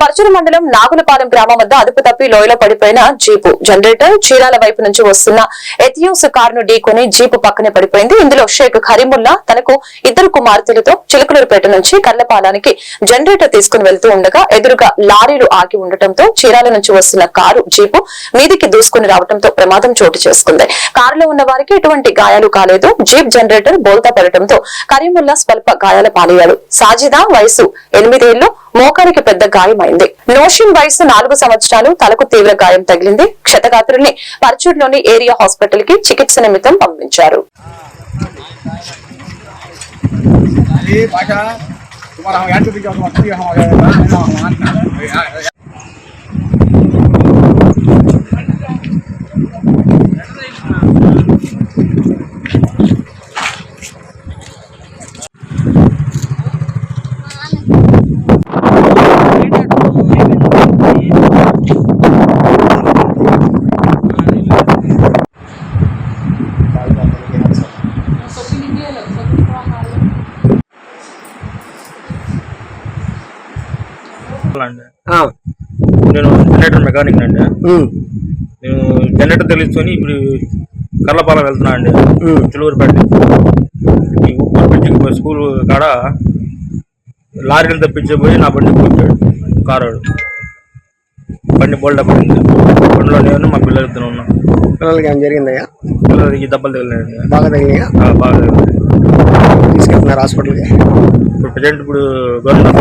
పరచూరు మండలం నాగులపాలెం గ్రామం వద్ద అదుపు తప్పి లోయలో పడిపోయిన జీపు జనరేటర్ చీరాల వైపు నుంచి వస్తున్న ఎథియోస్ కారును ఢీకొని జీపు పక్కనే పడిపోయింది. ఇందులో షేక్ కరీముల్లా తనకు ఇద్దరు కుమార్తెలతో చిలకలూరుపేట నుంచి కర్లపాలానికి జనరేటర్ తీసుకుని వెళ్తూ ఉండగా ఎదురుగా లారీలు ఆగి ఉండటంతో చీరాల నుంచి వస్తున్న కారు జీపు మీదికి దూసుకుని రావడంతో ప్రమాదం చోటు చేసుకుంది. కారులో ఉన్న వారికి ఎటువంటి గాయాలు కాలేదు. జీప్ జనరేటర్ బోల్తా పడటంతో కరీముల్లా స్వల్ప గాయాల పాలయ్యాడు. సాజిదా వయసు 8 ఏళ్లు, మోకారికి పెద్ద గాయమైంది. నోషిన్ వయసు 4 సంవత్సరాలు, తలకు తీవ్ర గాయం తగిలింది. క్షతగాత్రుల్ని పరచూరులోని ఏరియా హాస్పిటల్ కి చికిత్స నిమిత్తం పంపించారు. నేను జనరేటర్ మెకానిక్ అండి. నేను జనరేటర్ తెలుసుకొని ఇప్పుడు కర్లపాలెం వెళ్తున్నా అండి. చిలువూరుపేట ఈ ఉప్పూరు స్కూల్ కాడ లారీని తప్పించిపోయి నా బండి కూర్చాడు కారు. బండి బోల్డా పడింది. బండిలో నేను మా పిల్లలు ఇద్దరు ఉన్నాం. పిల్లలకి ఏం జరిగిందయ్యా? పిల్లలకి దెబ్బలు తగిలినాయండి. బాగా తగిలినాయా? బాగా తగిలింది. తీసుకెళ్తున్నారు హాస్పిటల్కి? ఇప్పుడు ప్రజెంట్ గవర్నమెంట్